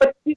25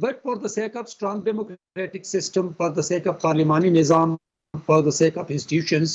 but for the sake of strong democratic system, for the sake of parliamentary nizam, for the sake of institutions,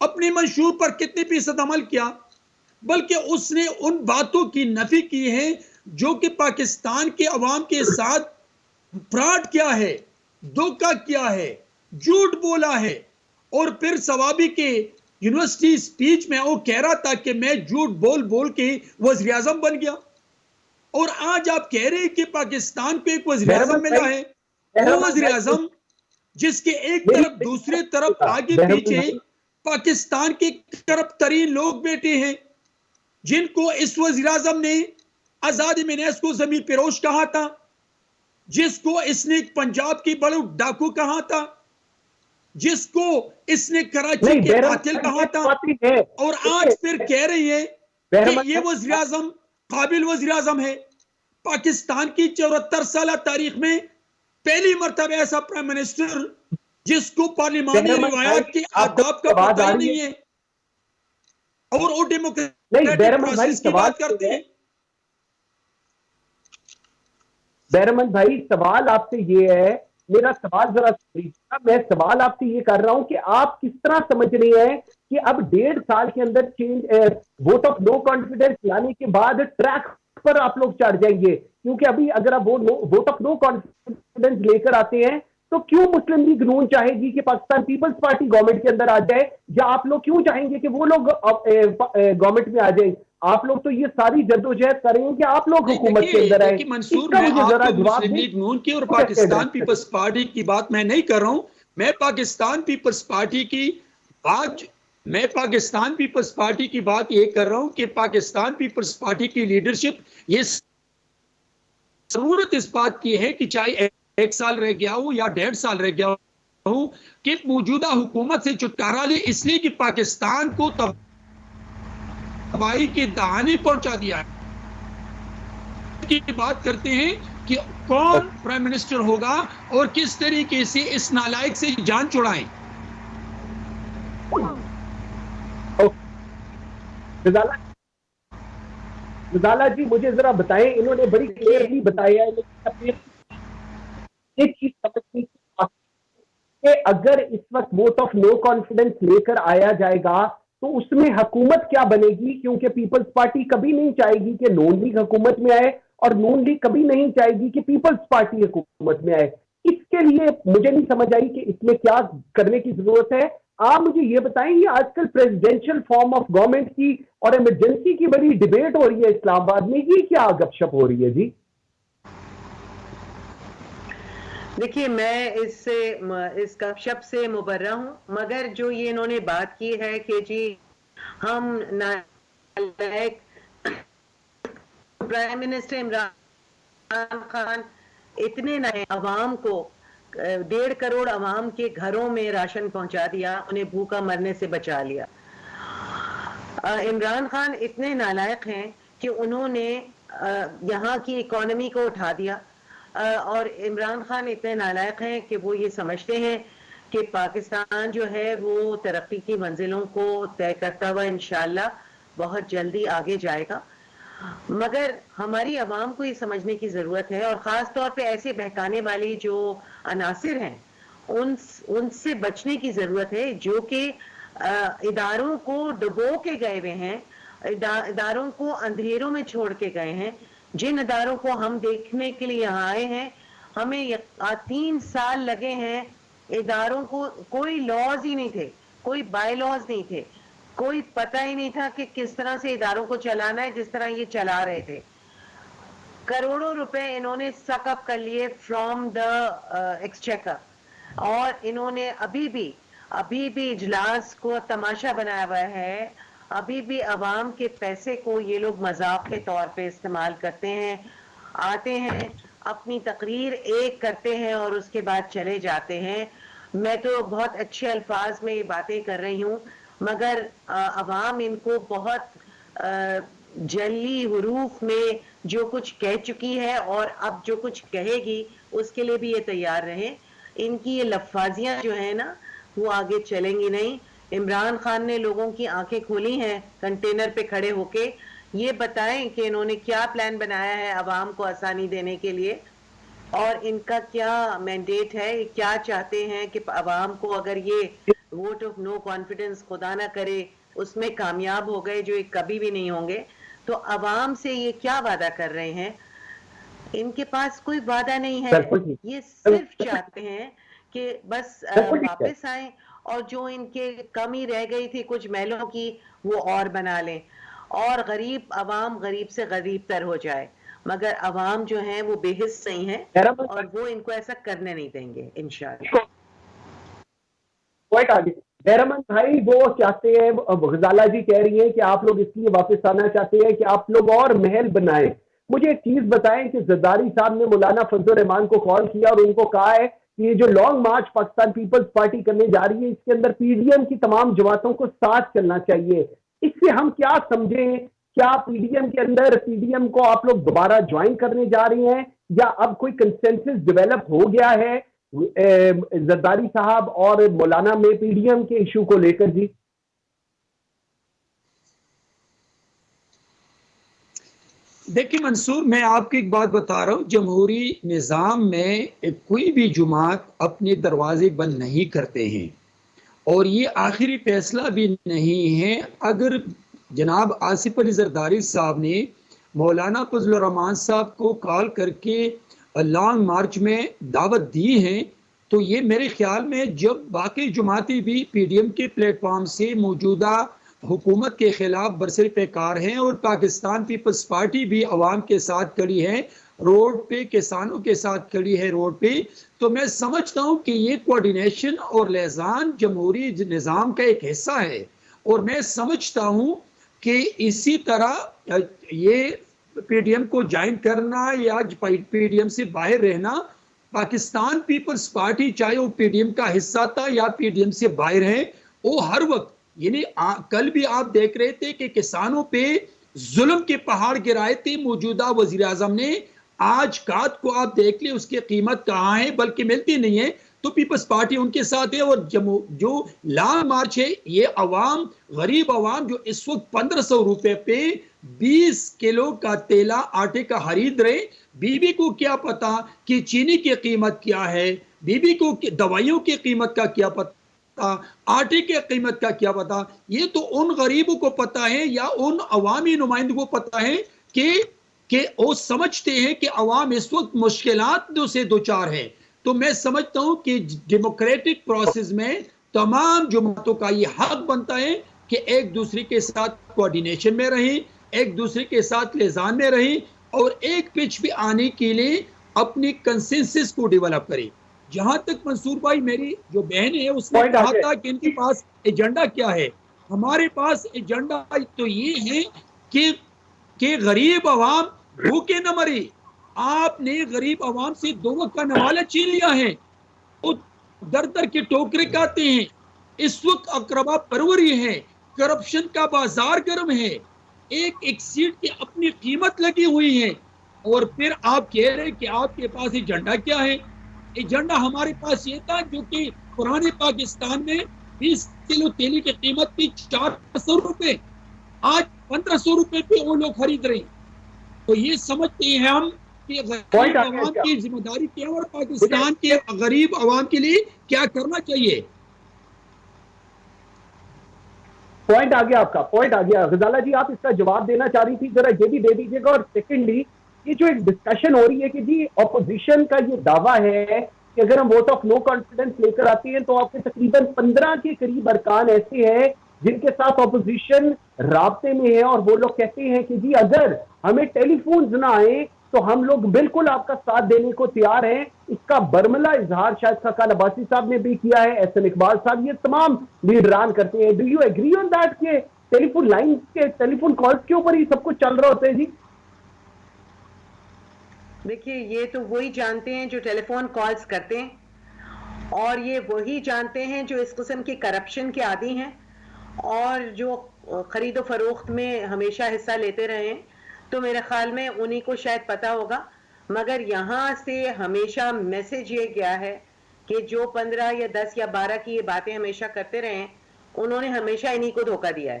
اپنے منشور پر کتنے فیصد عمل کیا، بلکہ اس نے ان باتوں کی نفی کی ہے جو کہ پاکستان کے عوام کے ساتھ فراڈ کیا ہے، دھوکہ کیا ہے، جھوٹ بولا ہے. اور پھر ثوابی کے یونیورسٹی سپیچ میں وہ کہہ رہا تھا کہ میں جھوٹ بول بول کے وزیر اعظم بن گیا. اور آج آپ کہہ رہے ہیں کہ پاکستان کو ایک وزیر اعظم ملا ہے، وہ وزیر اعظم جس کے ایک طرف دوسرے طرف آگے پیچھے پاکستان کے کرپٹ ترین لوگ بیٹھے ہیں، جن کو اس وزیر اعظم نے آزادی مینیس کو ضمیر پیروش کہا تھا، جس کو اس نے پنجاب کی بڑے ڈاکو کہا تھا، جس کو اس نے کراچی کے قاتل کہا تھا، اور آج پھر کہہ رہی ہے کہ یہ وزیر اعظم قابل وزیر اعظم ہے. پاکستان کی 74 سالہ تاریخ میں پہلی مرتبہ ایسا پرائم منسٹر جس کو پارلیمانی روایات کے آداب کا پتہ ہی نہیں ہے اور وہ ڈیموکریٹک پروسیس کی بات کرتے ہیں. بہرمند بھائی سوال آپ سے یہ ہے، میرا سوال ذرا میں سوال آپ سے یہ کر رہا ہوں کہ آپ کس طرح سمجھ رہے ہیں کہ اب 1.5 سال کے اندر ووٹ آف نو کانفیڈنس لانے کے بعد ٹریک پر آپ لوگ چڑھ جائیں گے؟ کیونکہ ابھی اگر آپ ووٹ آف نو کانفیڈنس لے کر آتے ہیں تو کیوں مسلم لیگ نون چاہے گی کہ پاکستان پیپلز پارٹی گورنمنٹ کے اندر آ جائے، یا آپ لوگ کیوں چاہیں گے کہ وہ لوگ گورنمنٹ میں آ جائیں؟ آپ لوگ تو یہ ساری جدوجہد کر رہے ہیں کہ آپ لوگ حکومت کے اندر آئیں. منصور، میں آپ کو مسلم لیگ نون کی اور پاکستان پیپلز پارٹی کی بات میں نہیں کر رہا ہوں. میں پاکستان پیپلز پارٹی کی بات یہ کر رہا ہوں کہ پاکستان پیپلز پارٹی کی لیڈرشپ یہ ضرورت اس بات کی ہے کہ چاہے 1 سال رہ گیا ہو یا 1.5 سال رہ گیا ہو کہ موجودہ حکومت سے چھٹکارا لے، اس لیے کہ پاکستان کو تباہی کے دہانے پہنچا دیا ہے. کی بات کرتے ہیں کہ کون پرائم منسٹر ہوگا اور کس طریقے سے اس نالائق سے جان چھڑائیں. رضالہ جی مجھے ذرا بتائیں، انہوں نے بڑی کلیئرلی بتایا ہے ایک چیز سمجھنی کہ اگر اس وقت ووٹ آف نو کانفیڈنس لے کر آیا جائے گا تو اس میں حکومت کیا بنے گی؟ کیونکہ پیپلز پارٹی کبھی نہیں چاہے گی کہ نون لیگ حکومت میں آئے، اور نون لیگ کبھی نہیں چاہے گی کہ پیپلز پارٹی حکومت میں آئے. اس کے لیے مجھے نہیں سمجھ آئی کہ اس میں کیا کرنے کی ضرورت ہے. آپ مجھے یہ بتائیں، یہ آج کل پریزیڈینشل فارم آف گورنمنٹ کی اور ایمرجنسی کی بڑی ڈیبیٹ ہو رہی ہے اسلام آباد میں، یہ کیا گپ شپ ہو رہی ہے جی؟ دیکھیے میں اس گپ شپ سے مبرہ ہوں، مگر جو یہ انہوں نے بات کی ہے کہ جی ہم پرائم منسٹر عمران خان اتنے نئے عوام کو 1.5 کروڑ عوام کے گھروں میں راشن پہنچا دیا، انہیں بھوکا مرنے سے بچا لیا. عمران خان اتنے نالائق ہیں کہ انہوں نے یہاں کی اکانومی کو اٹھا دیا، اور عمران خان اتنے نالائق ہیں کہ وہ یہ سمجھتے ہیں کہ پاکستان جو ہے وہ ترقی کی منزلوں کو طے کرتا ہوا انشاءاللہ بہت جلدی آگے جائے گا. مگر ہماری عوام کو یہ سمجھنے کی ضرورت ہے، اور خاص طور پہ ایسے بہکانے والی جو عناصر ہیں ان سے بچنے کی ضرورت ہے جو کہ اداروں کو ڈبو کے گئے ہوئے ہیں، اداروں کو اندھیروں میں چھوڑ کے گئے ہیں. جن اداروں کو ہم دیکھنے کے لیے یہاں آئے ہیں، ہمیں 3 سال لگے ہیں. اداروں کو کوئی لاز ہی نہیں تھے، کوئی بائی لاز نہیں تھے، کوئی پتہ ہی نہیں تھا کہ کس طرح سے اداروں کو چلانا ہے جس طرح یہ چلا رہے تھے. کروڑوں روپے انہوں نے سک اپ کر لیے فرام دا ایکسچیکر، اور انہوں نے ابھی بھی اجلاس کو تماشا بنایا ہوا ہے. ابھی بھی عوام کے پیسے کو یہ لوگ مذاق کے طور پہ استعمال کرتے ہیں، آتے ہیں اپنی تقریر ایک کرتے ہیں اور اس کے بعد چلے جاتے ہیں. میں تو بہت اچھے الفاظ میں یہ باتیں کر رہی ہوں، مگر عوام ان کو بہت جلی حروف میں جو کچھ کہہ چکی ہے اور اب جو کچھ کہے گی اس کے لیے بھی یہ تیار رہیں. ان کی یہ لفاظیاں جو ہیں نا وہ آگے چلیں گی نہیں. عمران خان نے لوگوں کی آنکھیں کھولی ہیں کنٹینر پہ کھڑے ہو کے. یہ بتائیں کہ انہوں نے کیا پلان بنایا ہے عوام کو آسانی دینے کے لیے، اور ان کا کیا مینڈیٹ ہے، کیا چاہتے ہیں کہ عوام کو اگر یہ ووٹ آف نو کانفیڈنس خدا نہ کرے اس میں کامیاب ہو گئے جو کبھی بھی نہیں ہوں گے، تو عوام سے یہ کیا وعدہ کر رہے ہیں؟ ان کے پاس کوئی وعدہ نہیں ہے، بالکل ٹھیک یہ صرف چاہتے ہیں کہ بس بالکل ٹھیک ہے. واپس آئیں اور جو ان کے کمی رہ گئی تھی کچھ محلوں کی وہ اور بنا لیں، اور غریب عوام غریب سے غریب تر ہو جائے، مگر عوام جو ہیں وہ بے حس نہیں ہیں اور وہ ان کو ایسا کرنے نہیں دیں گے انشاءاللہ. بہرمن بھائی وہ چاہتے ہیں، غزالہ جی کہہ رہی ہیں کہ آپ لوگ اس لیے واپس آنا چاہتے ہیں کہ آپ لوگ اور محل بنائیں. مجھے ایک چیز بتائیں کہ زرداری صاحب نے مولانا فضل الرحمان کو کال کیا اور ان کو کہا ہے کہ یہ جو لانگ مارچ پاکستان پیپلز پارٹی کرنے جا رہی ہے اس کے اندر پی ڈی ایم کی تمام جماعتوں کو ساتھ چلنا چاہیے. اس سے ہم کیا سمجھیں؟ کیا پی ڈی ایم کے اندر پی ڈی ایم کو آپ لوگ دوبارہ جوائن کرنے جا رہے ہیں یا اب کوئی کنسنسس ڈیولپ ہو گیا ہے زرداری صاحب اور مولانا میں پی ڈی ایم کے ایشو کو لے کر؟ جی دیکھیں منصور، میں آپ کو ایک بات بتا رہا ہوں، جمہوری نظام میں کوئی بھی جماعت اپنے دروازے بند نہیں کرتے ہیں اور یہ آخری فیصلہ بھی نہیں ہے. اگر جناب آصف علی زرداری صاحب نے مولانا فضل الرحمان صاحب کو کال کر کے لانگ مارچ میں دعوت دی ہے تو یہ میرے خیال میں جب باقی جماعتی بھی پی ڈی ایم کے پلیٹ فارم سے موجودہ حکومت کے خلاف برسر پیکار ہیں اور پاکستان پیپلز پارٹی بھی عوام کے ساتھ کھڑی ہے، روڈ پہ کسانوں کے ساتھ کھڑی ہے روڈ پہ، تو میں سمجھتا ہوں کہ یہ کوارڈینیشن اور لیزان جمہوری نظام کا ایک حصہ ہے. اور میں سمجھتا ہوں کہ اسی طرح یہ پی ڈی ایم کو جوائن کرنا یا پی ڈی ایم سے باہر رہنا، پاکستان پیپلز پارٹی چاہے وہ پی ڈی ایم کا حصہ تھا یا پی ڈی ایم سے باہر ہے، وہ ہر وقت، یعنی کل بھی آپ دیکھ رہے تھے کہ کسانوں پہ ظلم کے پہاڑ گرائے تھے موجودہ وزیر اعظم نے. آج کات کو آپ دیکھ لیں اس کی قیمت کہاں ہے، بلکہ ملتی نہیں ہے، تو پیپلز پارٹی ان کے ساتھ ہے. اور جو لانگ مارچ ہے یہ عوام، غریب عوام جو اس وقت 1500 روپے پہ 20 کلو کا تیلا آٹے کا خرید رہے، بی بی کو کیا پتا کہ چینی کی قیمت کیا ہے، بی بی کو دوائیوں کی قیمت کا کیا پتا، آٹے کی قیمت کا کیا پتا. یہ تو ان غریبوں کو پتا ہے یا ان عوامی نمائندوں کو پتا ہے کہ وہ سمجھتے ہیں کہ عوام اس وقت مشکلات سے دوچار ہے. تو میں سمجھتا ہوں کہ ڈیموکریٹک پروسیس میں تمام جماعتوں کا یہ حق بنتا ہے کہ ایک دوسرے کے ساتھ کوارڈینیشن میں رہیں، ایک دوسرے کے ساتھ لیزان میں رہیں اور ایک پچ پہ آنے کے لیے اپنی کنسنسس کو ڈیولپ کریں. جہاں تک منصور بھائی میری جو بہن ہے اس نے کہا تھا کہ ان کے پاس ایجنڈا کیا ہے، ہمارے پاس ایجنڈا تو یہ ہے کہ غریب عوام بھوکے نہ مرے. آپ نے غریب عوام سے 2 وقت کا نوالہ چھین لیا ہے، وہ در در کے ٹوکرے کھاتے ہیں. اس وقت اقربا پروری ہے، کرپشن کا بازار گرم ہے، ایک سیٹ کی اپنی قیمت لگی ہوئی ہے، اور پھر آپ کہہ رہے کہ آپ کے پاس ایجنڈا کیا ہے. ایجنڈا ہمارے پاس یہ تھا جو کہ پرانے پاکستان میں 20 کلو تیلی کی قیمت تھی 400 روپے، آج 1500 روپے پہ وہ لوگ خرید رہے ہیں. تو یہ سمجھتے ہیں ہم کہ غریب عوام کی ذمہ داری کیا اور پاکستان کے غریب عوام کے لیے کیا کرنا چاہیے. پوائنٹ آ گیا، آپ کا پوائنٹ آ گیا. غزالہ جی آپ اس کا جواب دینا چاہ رہی تھی، ذرا یہ بھی دے دیجیے گا. اور سیکنڈلی یہ جو ایک ڈسکشن ہو رہی ہے کہ جی اپوزیشن کا یہ دعویٰ ہے کہ اگر ہم ووٹ آف نو کانفیڈنس لے کر آتے ہیں تو آپ کے تقریباً 15 کے قریب ارکان ایسے ہیں جن کے ساتھ اپوزیشن رابطے میں ہے، اور وہ لوگ کہتے ہیں کہ جی اگر ہمیں ٹیلی فونز نہ آئیں تو ہم لوگ بالکل آپ کا ساتھ دینے کو تیار ہیں. اس کا برملا اظہار شاید خاقان عباسی صاحب نے بھی کیا ہے، احسن اقبال صاحب، یہ تمام لیڈران کرتے ہیں. Do you agree on that کہ ٹیلی فون لائن کے ٹیلی فون کالز کے اوپر ہی سب کچھ چل رہا ہوتا ہے؟ جی دیکھیے یہ تو وہی جانتے ہیں جو ٹیلی فون کالز کرتے ہیں، اور یہ وہی جانتے ہیں جو اس قسم کی کرپشن کے عادی ہیں اور جو خرید و فروخت میں ہمیشہ حصہ لیتے رہے ہیں. تو میرے خیال میں انہی کو شاید پتا ہوگا، مگر یہاں سے ہمیشہ میسج یہ گیا ہے کہ جو 15 یا 10 یا 12 کی یہ باتیں ہمیشہ کرتے رہے ہیں انہوں نے ہمیشہ انہی کو دھوکہ دیا ہے.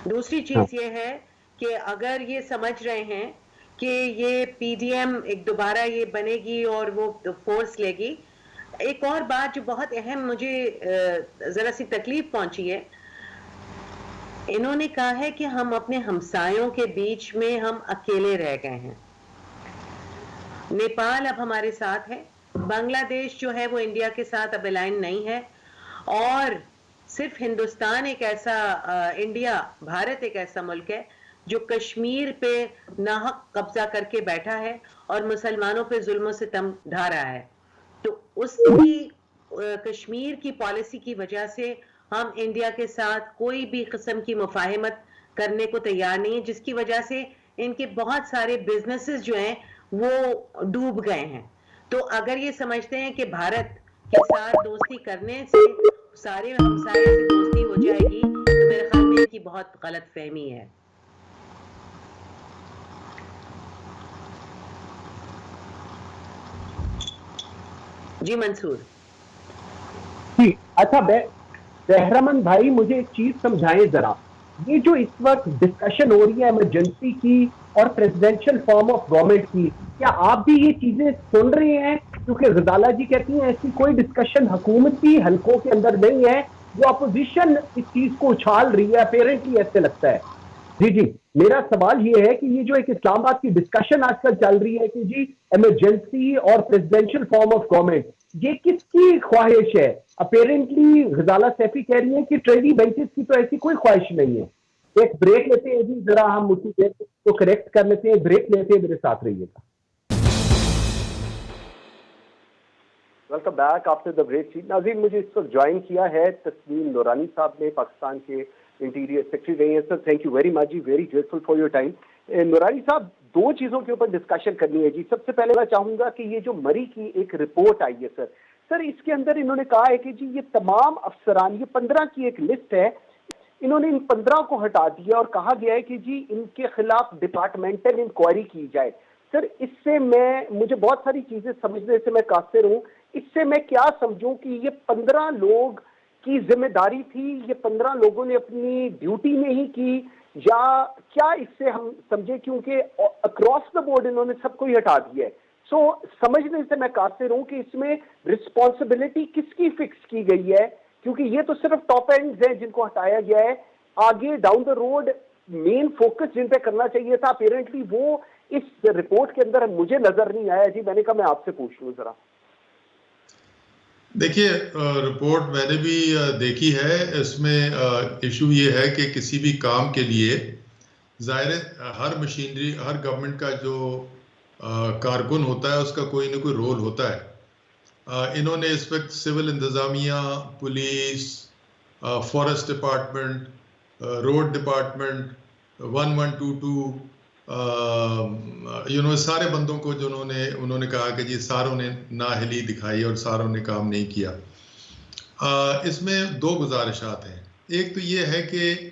دوسری چیز یہ ہے کہ اگر یہ سمجھ رہے ہیں کہ یہ پی ڈی ایم ایک دوبارہ یہ بنے گی اور وہ فورس لے گی، ایک اور بات جو بہت اہم مجھے ذرا سی تکلیف پہنچی ہے، انہوں نے کہا ہے کہ ہم اپنے ہمسایوں کے بیچ میں ہم اکیلے رہ گئے ہیں. نیپال اب ہمارے ساتھ ہے، بنگلہ دیش جو ہے وہ انڈیا کے ساتھ اب الائن نہیں ہے، اور صرف ہندوستان ایک ایسا انڈیا بھارت ایک ایسا ملک ہے جو کشمیر پہ ناحق قبضہ کر کے بیٹھا ہے اور مسلمانوں پہ ظلم و ستم ڈھا رہا ہے. تو اس کی کشمیر کی پالیسی کی وجہ سے ہم انڈیا کے ساتھ کوئی بھی قسم کی مفاہمت کرنے کو تیار نہیں ہے، جس کی وجہ سے ان کے بہت سارے بزنسز جو ہیں وہ ڈوب گئے ہیں. تو اگر یہ سمجھتے ہیں کہ بھارت کے ساتھ دوستی کرنے سے سارے ہمسائے سے دوستی ہو جائے گی تو میرے خیال میں ان کی بہت غلط فہمی ہے. جی منصور. جی اچھا، بہرمن بھائی مجھے ایک چیز سمجھائیں ذرا، یہ جو اس وقت ڈسکشن ہو رہی ہے ایمرجنسی کی اور پریزیڈینشل فارم آف گورنمنٹ کی، کیا آپ بھی یہ چیزیں سن رہے ہیں؟ کیونکہ غزالہ جی کہتی ہیں ایسی کوئی ڈسکشن حکومتی حلقوں کے اندر نہیں ہے، جو اپوزیشن اس چیز کو اچھال رہی ہے، اپیرنٹلی ایسے لگتا ہے. جی میرا سوال یہ ہے کہ یہ جو ایک اسلام آباد کی ڈسکشن آج کل چل رہی ہے کہ جی ایمرجنسی اور پریزیڈینشل فارم آف گورنمنٹ، یہ کس کی خواہش ہے؟ اپیرنٹلی غزالہ سیفی کہہ رہی ہیں کہ ٹریڈی بینچز کی تو ایسی کوئی خواہش نہیں ہے. ایک بریک لیتے ہیں جی، ذرا ہم اسی بریک کو کریکٹ کر لیتے ہیں. بریک لیتے ہیں، میرے ساتھ رہیے گا. Welcome back after the break. ناظرین، مجھے اس وقت جوائن کیا ہے تسنیم نورانی صاحب نے، پاکستان کے انٹیریئر سیکرٹری رہے ہیں. Sir thank you very much جی، very grateful for your time. Noorani صاحب، دو چیزوں کے اوپر ڈسکشن کرنی ہے جی. سب سے پہلے میں چاہوں گا کہ یہ جو مری کی ایک رپورٹ آئی ہے سر اس کے اندر انہوں نے کہا ہے کہ جی یہ تمام افسران، یہ 15 کی ایک لسٹ ہے، انہوں نے ان 15 کو ہٹا دیا اور کہا گیا ہے کہ جی ان کے خلاف ڈپارٹمنٹل انکوائری کی جائے. سر اس سے مجھے بہت ساری چیزیں سمجھنے سے میں قاصر ہوں. اس سے میں کیا سمجھوں کہ یہ 15 لوگ کی ذمہ داری تھی، یہ 15 لوگوں نے اپنی ڈیوٹی نہیں کی، یا کیا اس سے ہم سمجھے؟ کیونکہ اکراس دا بورڈ انہوں نے سب کو ہی ہٹا دیا ہے. سو سمجھنے سے میں قاصر ہوں کہ اس میں رسپانسبلٹی کس کی فکس کی گئی ہے، کیونکہ یہ تو صرف ٹاپ اینڈز ہیں جن کو ہٹایا گیا ہے. آگے down the road main focus جن پہ کرنا چاہیے تھا اپیرنٹلی وہ اس رپورٹ کے اندر مجھے نظر نہیں آیا جی. میں نے کہا میں آپ سے پوچھ لوں ذرا. دیکھیے، رپورٹ میں نے بھی دیکھی ہے. اس میں ایشو یہ ہے کہ کسی بھی کام کے لیے ظاہر ہر مشینری، ہر گورنمنٹ کا جو کارکن ہوتا ہے اس کا کوئی نہ کوئی رول ہوتا ہے. انہوں نے اس وقت سول انتظامیہ، police, forest department, road department, 1122 سارے بندوں کو جو انہوں نے کہا کہ جی ساروں نے نااہلی دکھائی اور ساروں نے کام نہیں کیا. اس میں دو گزارشات ہیں. ایک تو یہ ہے کہ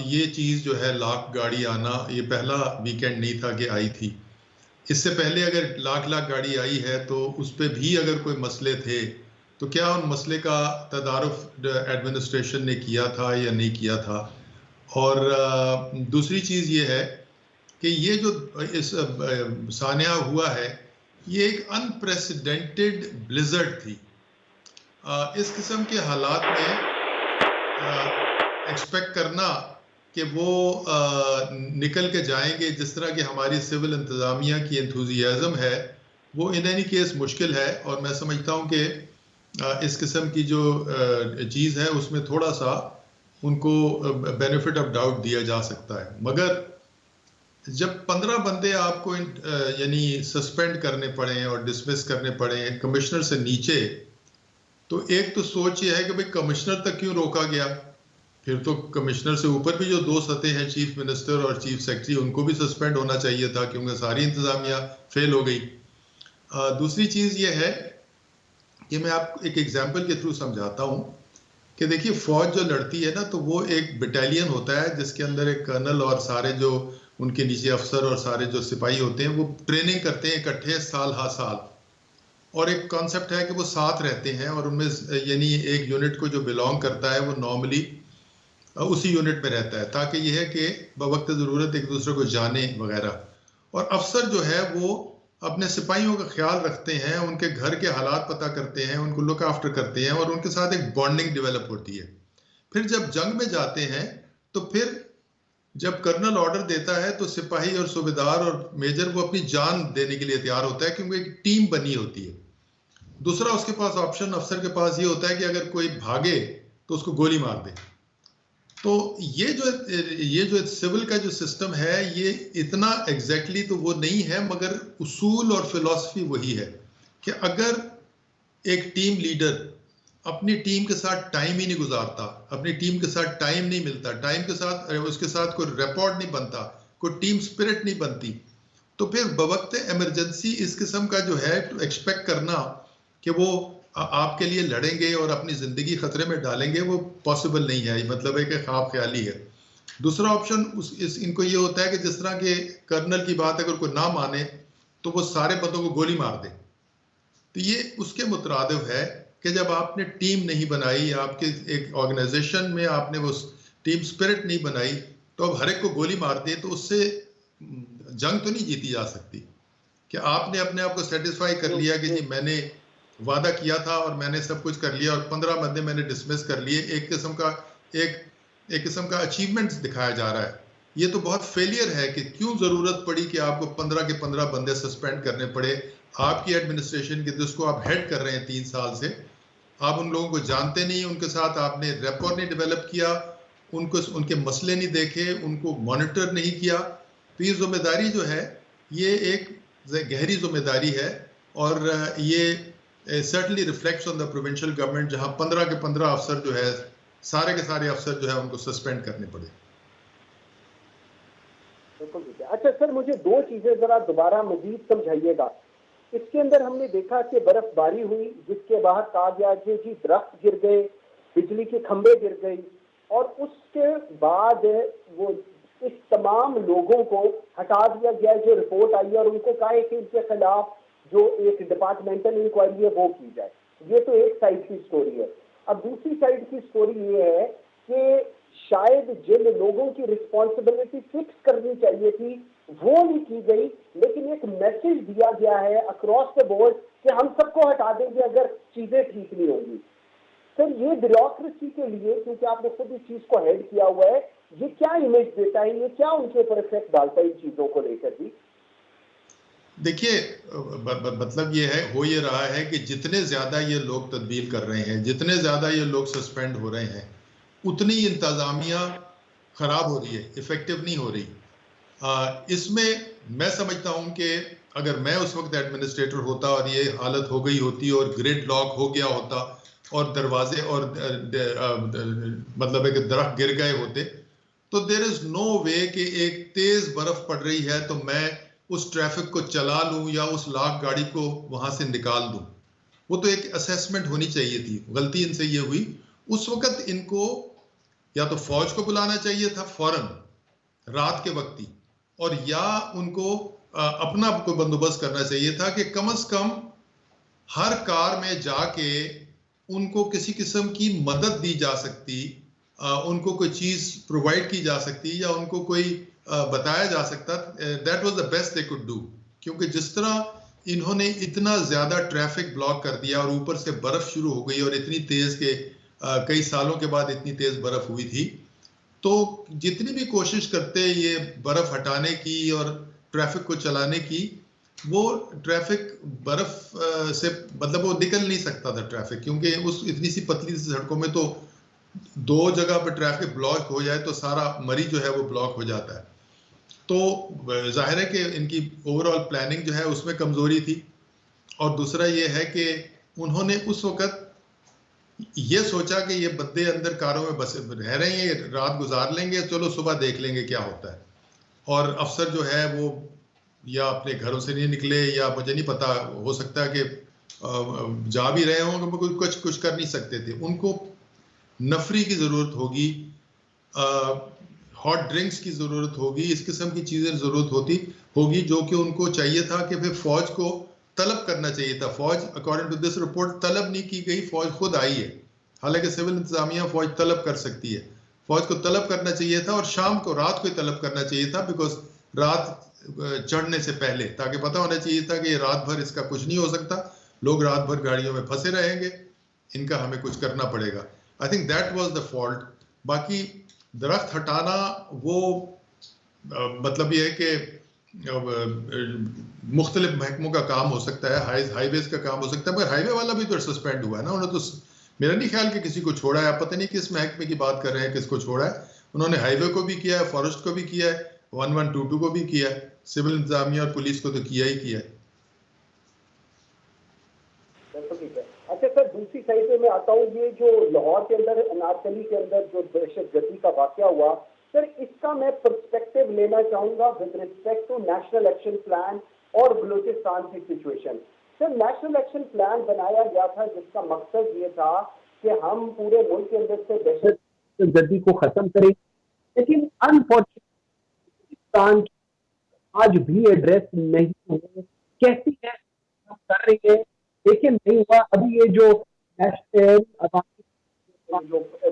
یہ چیز جو ہے لاکھ گاڑی آنا، یہ پہلا ویکینڈ نہیں تھا کہ آئی تھی. اس سے پہلے اگر لاکھ گاڑی آئی ہے تو اس پہ بھی اگر کوئی مسئلے تھے تو کیا ان مسئلے کا تدارک ایڈمنسٹریشن نے کیا تھا یا نہیں کیا تھا. اور دوسری چیز یہ ہے کہ یہ جو اس سانحہ ہوا ہے یہ ایک انپریسیڈنٹڈ بلیزرڈ تھی. اس قسم کے حالات میں ایکسپیکٹ کرنا کہ وہ نکل کے جائیں گے جس طرح کہ ہماری سول انتظامیہ کی انتھوزیازم ہے، وہ ان اینی کیس مشکل ہے. اور میں سمجھتا ہوں کہ اس قسم کی جو چیز ہے اس میں تھوڑا سا ان کو بینیفٹ آف ڈاؤٹ دیا جا سکتا ہے. مگر جب 15 بندے آپ کو یعنی سسپینڈ کرنے پڑے اور ڈسمس کرنے پڑے کمشنر سے نیچے، تو ایک تو سوچ یہ ہے کہ بھئی کمشنر تک کیوں روکا گیا؟ پھر تو کمشنر سے اوپر بھی جو دو سطح ہیں، چیف منسٹر اور چیف سیکرٹری، ان کو بھی سسپینڈ ہونا چاہیے تھا کیونکہ ساری انتظامیہ فیل ہو گئی. دوسری چیز یہ ہے کہ میں آپ کو ایک ایگزامپل کے تھرو سمجھاتا ہوں کہ دیکھیے فوج جو لڑتی ہے نا تو وہ ایک بٹالین ہوتا ہے جس کے اندر ایک کرنل اور سارے جو ان کے نیچے افسر اور سارے جو سپاہی ہوتے ہیں وہ ٹریننگ کرتے ہیں اکٹھے سال ہا سال. اور ایک کانسیپٹ ہے کہ وہ ساتھ رہتے ہیں اور ان میں یعنی ایک یونٹ کو جو بلانگ کرتا ہے وہ نارملی اسی یونٹ میں رہتا ہے تاکہ یہ ہے کہ بوقت ضرورت ایک دوسرے کو جانے وغیرہ. اور افسر جو ہے وہ اپنے سپاہیوں کا خیال رکھتے ہیں، ان کے گھر کے حالات پتہ کرتے ہیں، ان کو لک آفٹر کرتے ہیں اور ان کے ساتھ ایک بانڈنگ ڈیولپ ہوتی ہے. پھر جب جنگ میں جاتے ہیں تو پھر جب کرنل آرڈر دیتا ہے تو سپاہی اور صوبیدار اور میجر وہ اپنی جان دینے کے لیے تیار ہوتا ہے کیونکہ ایک ٹیم بنی ہوتی ہے. دوسرا اس کے پاس آپشن افسر کے پاس یہ ہوتا ہے کہ اگر کوئی بھاگے تو اس کو گولی مار دے. تو یہ جو سول کا جو سسٹم ہے یہ اتنا ایگزیکٹلی تو وہ نہیں ہے، مگر اصول اور فلسفی وہی ہے کہ اگر ایک ٹیم لیڈر اپنی ٹیم کے ساتھ ٹائم ہی نہیں گزارتا، اپنی ٹیم کے ساتھ ٹائم نہیں ملتا، ٹائم کے ساتھ اس کے ساتھ کوئی ریپورٹ نہیں بنتا، کوئی ٹیم سپرٹ نہیں بنتی، تو پھر بوقت ایمرجنسی اس قسم کا جو ہے ایکسپیکٹ کرنا کہ وہ آپ کے لیے لڑیں گے اور اپنی زندگی خطرے میں ڈالیں گے، وہ پاسبل نہیں ہے. مطلب ہے کہ خواب خیالی ہے. دوسرا آپشن ان کو یہ ہوتا ہے کہ جس طرح کہ کرنل کی بات اگر کوئی نہ مانے تو وہ سارے بندوں کو گولی مار دے. تو یہ اس کے مترادف ہے کہ جب آپ نے ٹیم نہیں بنائی، آپ کے ایک آرگنائزیشن میں آپ نے وہ ٹیم سپرٹ نہیں بنائی تو اب ہر ایک کو گولی مار دے تو اس سے جنگ تو نہیں جیتی جا سکتی. کہ آپ نے اپنے آپ کو سیٹسفائی کر لیا کہ جی میں نے وعدہ کیا تھا اور میں نے سب کچھ کر لیا اور 15 بندے میں نے ڈسمس کر لیے، ایک قسم کا اچیومنٹ دکھایا جا رہا ہے. یہ تو بہت فیلئر ہے کہ کیوں ضرورت پڑی کہ آپ کو 15 کے 15 بندے سسپینڈ کرنے پڑے. آپ کی ایڈمنسٹریشن کے جس کو آپ ہیڈ کر رہے ہیں 3 سال سے، آپ ان لوگوں کو جانتے نہیں، ان کے ساتھ آپ نے ریپور نہیں ڈیولپ کیا، ان کے مسئلے نہیں دیکھے، ان کو مانیٹر نہیں کیا. تو یہ ذمہ داری جو ہے یہ ایک گہری ذمہ داری ہے اور یہ certainly reflects on the provincial government جہاں 15 کے 15 افسر جو ہے سارے کے سارے افسر جو ہے ان کو سسپینڈ کرنے پڑے. بالکل. اچھا سر، مجھے 2 چیزیں ذرا دوبارہ مزید سمجھائیے گا. اس کے اندر ہم نے دیکھا کہ برف باری ہوئی، جس کے بعد کہا گیا کہ جی درخت گر گئے، بجلی کے کھمبے گر گئی، اور اس کے بعد وہ اس تمام لوگوں کو ہٹا دیا گیا جو رپورٹ آئی ہے، اور ان کو کہا ہے کہ ان کے خلاف جو ایک ڈپارٹمنٹل انکوائری ہے وہ کی جائے. یہ تو ایک سائڈ کی سٹوری ہے. اب دوسری سائڈ کی سٹوری یہ ہے کہ شاید جن لوگوں کی رسپانسبلٹی فکس کرنی چاہیے تھی وہ نہیں کی گئی، لیکن ایک میسج دیا گیا ہے اکراس دا بورڈ کہ ہم سب کو ہٹا دیں گے اگر چیزیں ٹھیک نہیں ہوں گی. سر یہ بیوروکریسی کے لیے، کیونکہ آپ نے خود اس چیز کو ہیڈ کیا ہوا ہے، یہ کیا امیج دیتا ہے، یہ کیا ان کے اوپر افیکٹ ڈالتا ہے ان چیزوں کو لے کر؟ بھی دیکھیے مطلب یہ ہے، ہو یہ رہا ہے کہ جتنے زیادہ یہ لوگ تبدیل کر رہے ہیں، جتنے زیادہ یہ لوگ سسپینڈ ہو رہے ہیں، اتنی انتظامیہ خراب ہو رہی ہے، افیکٹو نہیں ہو رہی. اس میں میں سمجھتا ہوں کہ اگر میں اس وقت ایڈمنسٹریٹر ہوتا اور یہ حالت ہو گئی ہوتی اور گریڈ لاک ہو گیا ہوتا اور دروازے اور مطلب ہے کہ درخت گر گئے ہوتے، تو دیر از نو وے کہ ایک تیز برف پڑ رہی ہے تو میں اس ٹریفک کو چلا لوں یا اس لاکھ گاڑی کو وہاں سے نکال دوں. وہ تو ایک اسیسمنٹ ہونی چاہیے تھی. غلطی ان سے یہ ہوئی، اس وقت ان کو یا تو فوج کو بلانا چاہیے تھا فوراً رات کے وقت ہی، اور یا ان کو اپنا کوئی بندوبست کرنا چاہیے تھا کہ کم از کم ہر کار میں جا کے ان کو کسی قسم کی مدد دی جا سکتی، ان کو کوئی چیز پرووائڈ کی جا سکتی یا ان کو کوئی بتایا جا سکتا. That was the best they could do. کیونکہ جس طرح انہوں نے اتنا زیادہ ٹریفک بلاک کر دیا اور اوپر سے برف شروع ہو گئی اور اتنی تیز کہ کئی سالوں کے بعد اتنی تیز برف ہوئی تھی، تو جتنی بھی کوشش کرتے یہ برف ہٹانے کی اور ٹریفک کو چلانے کی، وہ ٹریفک برف سے مطلب وہ نکل نہیں سکتا تھا ٹریفک، کیونکہ اس اتنی سی پتلی سی سڑکوں میں تو 2 جگہ پہ ٹریفک بلاک ہو جائے تو سارا مری جو ہے وہ بلاک ہو جاتا ہے. تو ظاہر ہے کہ ان کی اوور آل پلاننگ جو ہے اس میں کمزوری تھی. اور دوسرا یہ ہے کہ انہوں نے اس وقت یہ سوچا کہ یہ بندے اندر کاروں میں بس رہ رہے ہیں، رات گزار لیں گے، چلو صبح دیکھ لیں گے کیا ہوتا ہے. اور افسر جو ہے وہ یا اپنے گھروں سے نہیں نکلے یا مجھے نہیں پتا، ہو سکتا ہے کہ جا بھی رہے ہوں کہ کچھ کر نہیں سکتے تھے. ان کو نفری کی ضرورت ہوگی، ہاٹ ڈرنکس کی ضرورت ہوگی، اس قسم کی چیزیں ضرورت ہوگی جو کہ ان کو چاہیے تھا کہ پھر فوج کو طلب کرنا چاہیے تھا. فوج اکارڈنگ ٹو دس رپورٹ طلب نہیں کی گئی، فوج خود آئی ہے. حالانکہ سول انتظامیہ فوج طلب کر سکتی ہے، فوج کو طلب کرنا چاہیے تھا اور شام کو رات کو طلب کرنا چاہیے تھا، بیکاز رات چڑھنے سے پہلے، تاکہ پتہ ہونا چاہیے تھا کہ یہ رات بھر اس کا کچھ نہیں ہو سکتا، لوگ رات بھر گاڑیوں میں پھنسے رہیں گے، ان کا ہمیں کچھ کرنا پڑے گا. I think that was the fault. باقی درخت ہٹانا وہ مطلب یہ ہے کہ مختلف محکموں کا کام ہو سکتا ہے، ہائی ویز کا کام ہو سکتا ہے، مگر ہائی وے والا بھی تو سسپینڈ ہوا ہے نا. انہوں نے تو میرا نہیں خیال کہ کسی کو چھوڑا ہے. آپ پتہ نہیں کس محکمے کی بات کر رہے ہیں، کس کو چھوڑا ہے. انہوں نے ہائی وے کو بھی کیا ہے، فارسٹ کو بھی کیا ہے، 1122 کو بھی کیا ہے، سول انتظامیہ اور پولیس کو تو کیا ہی کیا ہے. ٹھیک ہے. اچھا سر، دوسری سائڈ پہ میں آتا ہوں، یہ جو لاہور کے اندر انارکلی کے اندر جو دہشت گردی کا واقعہ ہوا سر، اس کا میں پرسپیکٹو لینا چاہوں گا with respect to national action plan اور بلوچستان کی situation. Sir national action plan بنایا گیا تھا جس کا مقصد یہ تھا کہ ہم پورے ملک کے اندر سے دہشت گردی کو ختم کریں، لیکن انفارچونیٹلی آج بھی ایڈریس نہیں ہوئے. کیسی ہے کر رہی ہے لیکن نہیں ہوا. ابھی یہ جو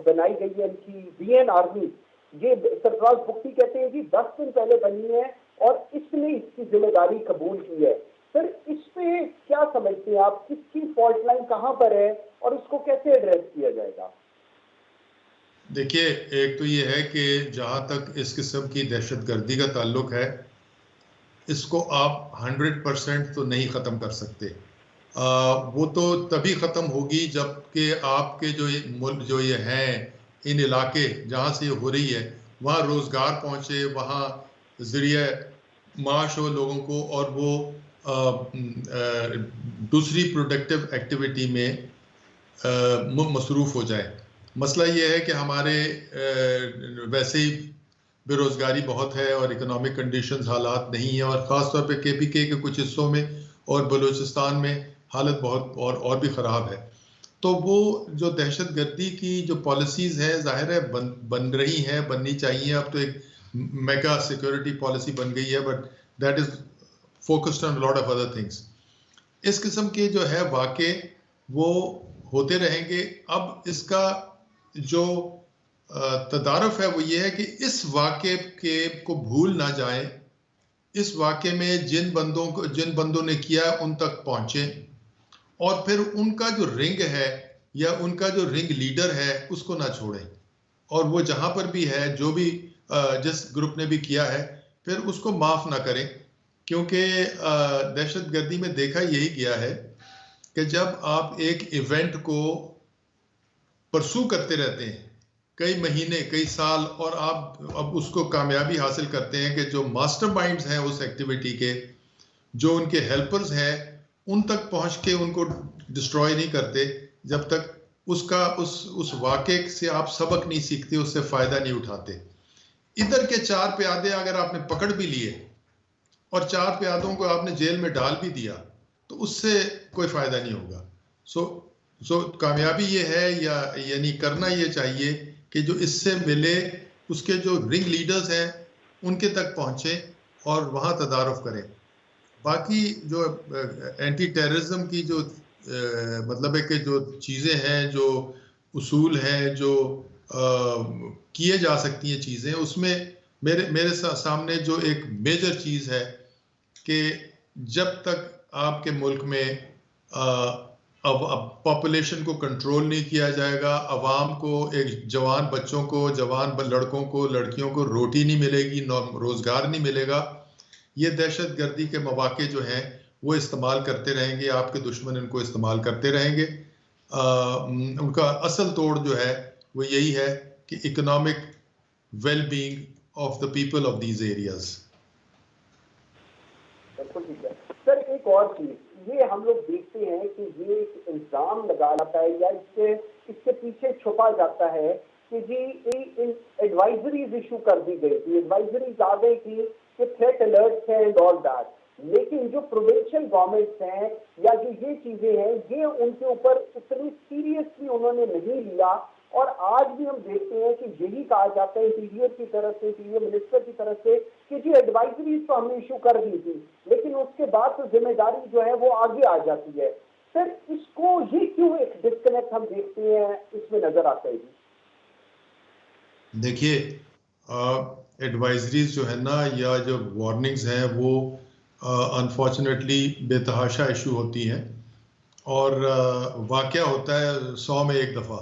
بنائی گئی ہے ان کی وی این آرمی، یہ سرفراز بگٹی کہتے ہیں جی 10 دن پہلے بنی ہے اور اس نے اس کی ذمہ داری قبول کی ہے. سر اس پہ کیا سمجھتے ہیں آپ، کس کی فالٹ لائن کہاں پر ہے اور اس کو کیسے ایڈریس کیا جائے گا؟ دیکھیے، ایک تو یہ ہے کہ جہاں تک اس قسم کی دہشت گردی کا تعلق ہے، اس کو آپ 100% تو نہیں ختم کر سکتے. وہ تو تبھی ختم ہوگی جب کہ آپ کے جو ملک جو یہ ہیں، ان علاقے جہاں سے یہ ہو رہی ہے وہاں روزگار پہنچے، وہاں ذریعہ معاش ہو لوگوں کو، اور وہ دوسری پروڈکٹیو ایکٹیویٹی میں مصروف ہو جائے. مسئلہ یہ ہے کہ ہمارے ویسے ہی بے روزگاری بہت ہے اور اکنامک کنڈیشنز حالات نہیں ہیں، اور خاص طور پہ KPK کے کچھ حصوں میں اور بلوچستان میں حالت بہت اور بھی خراب ہے. تو وہ جو دہشت گردی کی جو پالیسیز ہیں ظاہر ہے بن رہی ہیں، بننی چاہیے. اب تو ایک میگا سیکورٹی پالیسی بن گئی ہے، but that is focused on lot of other things. اس قسم کے جو ہے واقع وہ ہوتے رہیں گے. اب اس کا جو تدارف ہے وہ یہ ہے کہ اس واقعے کو بھول نہ جائیں، اس واقعے میں جن بندوں نے کیا ان تک پہنچیں، اور پھر ان کا جو رنگ ہے یا ان کا جو رنگ لیڈر ہے اس کو نہ چھوڑیں، اور وہ جہاں پر بھی ہے جو بھی جس گروپ نے بھی کیا ہے پھر اس کو معاف نہ کریں. کیونکہ دہشت گردی میں دیکھا یہی گیا ہے کہ جب آپ ایک ایونٹ کو پرسو کرتے رہتے ہیں کئی مہینے کئی سال، اور آپ اب اس کو کامیابی حاصل کرتے ہیں کہ جو ماسٹر مائنڈز ہیں اس ایکٹیویٹی کے، جو ان کے ہیلپرز ہیں، ان تک پہنچ کے ان کو ڈسٹروائے نہیں کرتے، جب تک اس واقعے سے آپ سبق نہیں سیکھتے، اس سے فائدہ نہیں اٹھاتے. ادھر کے 4 پیادے اگر آپ نے پکڑ بھی لیے اور 4 پیادوں کو آپ نے جیل میں ڈال بھی دیا تو اس سے کوئی فائدہ نہیں ہوگا. سو کامیابی یہ ہے، یعنی کرنا یہ چاہیے کہ جو اس سے ملے اس کے جو رنگ لیڈرز ہیں ان کے تک پہنچے اور وہاں تدارف کریں. باقی جو اینٹی ٹیررزم کی جو مطلب ہے کہ جو چیزیں ہیں، جو اصول ہیں، جو کیے جا سکتی ہیں چیزیں، اس میں میرے سامنے جو ایک میجر چیز ہے کہ جب تک آپ کے ملک میں پاپولیشن کو کنٹرول نہیں کیا جائے گا، عوام کو، ایک جوان بچوں کو، جوان لڑکوں کو، لڑکیوں کو روٹی نہیں ملے گی، روزگار نہیں ملے گا، یہ دہشت گردی کے مواقع جو ہیں وہ استعمال کرتے رہیں گے، آپ کے دشمن ان کو استعمال کرتے رہیں گے. ان کا اصل توڑ جو ہے وہ یہی ہے کہ economic well being of the people of these areas. بالکل ٹھیک ہے سر. ایک اور چیز یہ ہم لوگ دیکھتے ہیں کہ یہ ایک الزام لگا جاتا ہے یا اس کے پیچھے چھپا جاتا ہے کہ جی ایڈوائزریز ایشو کر دی گئی تھی، ایڈوائزریز آ گئی تھی کہ تھریٹ الرٹس ہیں اینڈ آل دیٹ، لیکن جو پروونشل گورنمنٹس ہیں یا جو یہ چیزیں ہیں یہ ان کے اوپر اتنی سیریسلی انہوں نے نہیں لیا. اور آج بھی ہم دیکھتے ہیں کہ یہی کہا جاتا ہے انٹیریئر کی طرف سے، انٹیریئر منسٹر کی طرف سے کہ جی ایڈوائزریز تو ہم نے ایشو کر دی تھی، لیکن اس کے بعد تو ذمہ داری جو ہے وہ آگے آ جاتی ہے. سر اس کو یہ کیوں ایک ڈسکنیکٹ ہم دیکھتے ہیں اس میں نظر آتا ہے؟ جی دیکھیے، ایڈوائزریز جو ہے نا یا جو وارننگز ہیں وہ انفارچونیٹلی بے تحاشا ایشو ہوتی ہیں، اور واقعہ ہوتا ہے 100 میں 1 دفعہ،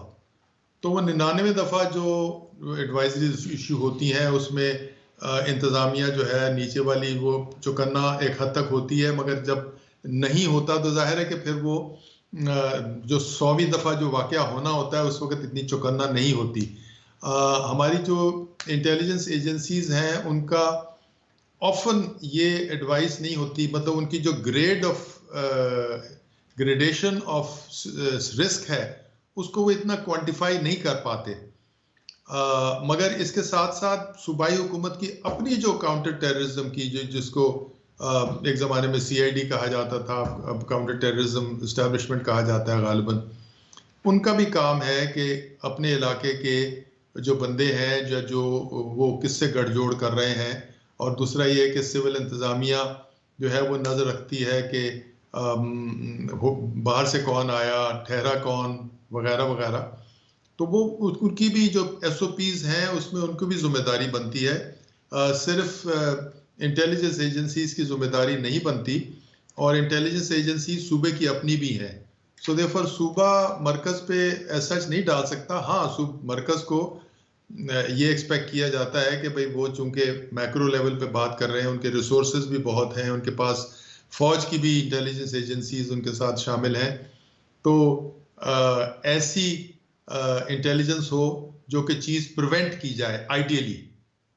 تو وہ 99 دفعہ جو ایڈوائزریز ایشو ہوتی ہیں اس میں انتظامیہ جو ہے نیچے والی وہ چکنا ایک حد تک ہوتی ہے، مگر جب نہیں ہوتا تو ظاہر ہے کہ پھر وہ جو 100ویں دفعہ جو واقعہ ہونا ہوتا ہے اس وقت اتنی چکنا نہیں ہوتی۔ ہماری جو انٹیلیجنس ایجنسیز ہیں ان کا آفن یہ ایڈوائس نہیں ہوتی، مطلب ان کی جو گریڈیشن آف رسک ہے اس کو وہ اتنا کوانٹیفائی نہیں کر پاتے، مگر اس کے ساتھ ساتھ صوبائی حکومت کی اپنی جو کاؤنٹر ٹیررزم کی جس کو ایک زمانے میں CID کہا جاتا تھا، اب کاؤنٹر ٹیررزم اسٹیبلشمنٹ کہا جاتا ہے غالباً، ان کا بھی کام ہے کہ اپنے علاقے کے جو بندے ہیں جو وہ کس سے گڑھ جوڑ کر رہے ہیں، اور دوسرا یہ کہ سول انتظامیہ جو ہے وہ نظر رکھتی ہے کہ باہر سے کون آیا، ٹھہرا کون، وغیرہ وغیرہ، تو وہ ان کی بھی جو SOPs ہیں اس میں ان کو بھی ذمہ داری بنتی ہے، صرف انٹیلیجنس ایجنسیز کی ذمہ داری نہیں بنتی، اور انٹیلیجنس ایجنسی صوبے کی اپنی بھی ہے، سو دیفر صوبہ مرکز پہ ایسا نہیں ڈال سکتا۔ ہاں مرکز کو یہ ایکسپیکٹ کیا جاتا ہے کہ بھئی وہ چونکہ میکرو لیول پہ بات کر رہے ہیں، ان کے ریسورسز بھی بہت ہیں، ان کے پاس فوج کی بھی انٹیلیجنس ایجنسیز ان کے ساتھ شامل ہیں، تو ایسی انٹیلیجنس ہو جو کہ چیز پریونٹ کی جائے، آئیڈیلی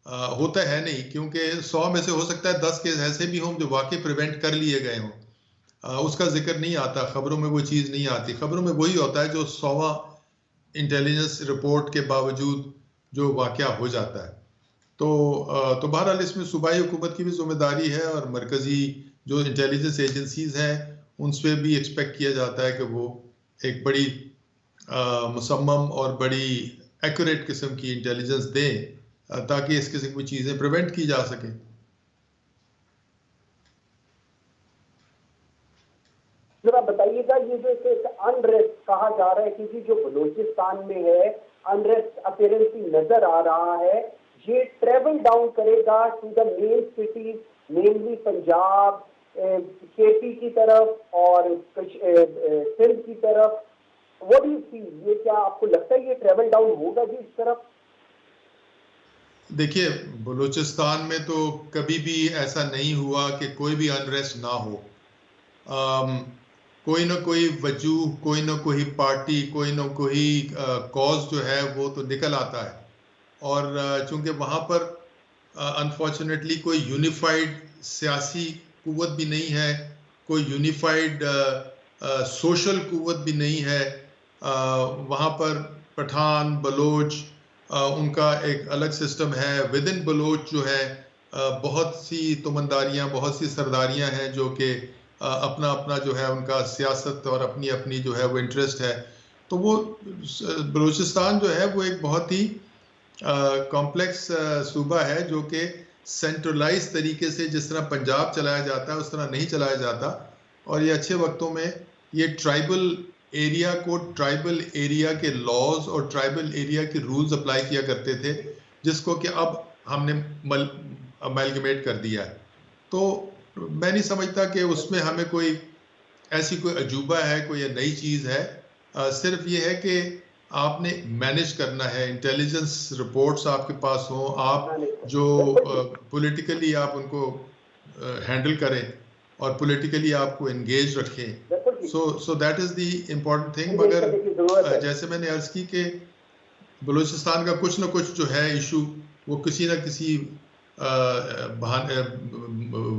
ہوتا ہے نہیں، کیونکہ 100 میں سے ہو سکتا ہے 10 کیس ایسے بھی ہوں جو واقعی پریونٹ کر لیے گئے ہوں، اس کا ذکر نہیں آتا، خبروں میں وہ چیز نہیں آتی، خبروں میں وہی ہوتا ہے جو 100واں انٹیلیجنس رپورٹ کے باوجود جو واقعہ ہو جاتا ہے۔ تو بہرحال اس میں صوبائی حکومت کی بھی ذمہ داری ہے، اور مرکزی جو انٹیلیجنس ایجنسیز ہیں ان سے بھی ایکسپیکٹ کیا جاتا ہے کہ وہ ایک بڑی مصمم اور بڑی ایکوریٹ قسم کی انٹیلیجنس دیں تاکہ اس قسم کی چیزیں پریونٹ کی جا سکیں۔ ذرا بتائیے گا یہ جو انریسٹ کہا جا رہا ہے کہ جو بلوچستان میں ہے انریسٹ اپیرنٹلی نظر آ رہا ہے، یہ ٹریول ڈاؤن کرے گا to the main cities mainly Punjab, KP کی طرف اور سندھ کی طرف، what do you see؟ یہ کیا آپ کو لگتا ہے یہ ٹریول ڈاؤن ہوگا جی اس طرف؟ دیکھیے بلوچستان میں تو کبھی بھی ایسا نہیں ہوا کہ کوئی بھی انریسٹ نہ ہو، کوئی نہ کوئی وجوہ، کوئی نہ کوئی پارٹی، کوئی نہ کوئی کاز جو ہے وہ تو نکل آتا ہے، اور چونکہ وہاں پر انفارچونیٹلی کوئی یونیفائڈ سیاسی قوت بھی نہیں ہے، کوئی یونیفائڈ سوشل قوت بھی نہیں ہے، وہاں پر پٹھان بلوچ ان کا ایک الگ سسٹم ہے، ود ان بلوچ جو ہے بہت سی تمنداریاں، بہت سی سرداریاں ہیں جو کہ اپنا اپنا جو ہے ان کا سیاست اور اپنی اپنی جو ہے وہ انٹرسٹ ہے، تو وہ بلوچستان جو ہے وہ ایک بہت ہی کمپلیکس صوبہ ہے جو کہ سینٹرلائز طریقے سے جس طرح پنجاب چلایا جاتا ہے اس طرح نہیں چلایا جاتا، اور یہ اچھے وقتوں میں یہ ٹرائبل ایریا کو ٹرائبل ایریا کے لاز اور ٹرائبل ایریا کے رولز اپلائی کیا کرتے تھے، جس کو کہ اب ہم نے امیلگمیٹ کر دیا ہے، تو میں نہیں سمجھتا کہ اس میں ہمیں کوئی ایسی کوئی عجوبہ ہے، کوئی یہ نئی چیز ہے، صرف یہ ہے کہ آپ نے مینیج کرنا ہے، انٹیلیجنس رپورٹس آپ کے پاس ہوں، آپ جو پولیٹیکلی آپ ان کو ہینڈل کریں اور پولیٹیکلی آپ کو انگیج رکھیں، so that is the important thing, مگر جیسے میں نے عرض کی کہ بلوچستان کا کچھ نہ کچھ جو ہے ایشو وہ کسی نہ کسی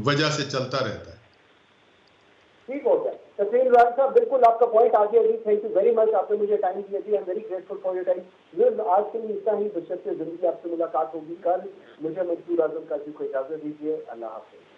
وجہ سے چلتا رہتا ہے۔ ٹھیک ہو گیا تسلیم راج صاحب، بالکل آپ کا پوائنٹ آ گیا جی، تھینک یو ویری مچ، آپ نے مجھے ٹائم دیا جی، I am very grateful for your time. آج کے لیے اتنا ہی، بشرط زندگی آپ سے ملاقات ہوگی کل، مجھے منصور اعظم کا جی کو اجازت دیجیے، اللہ حافظ۔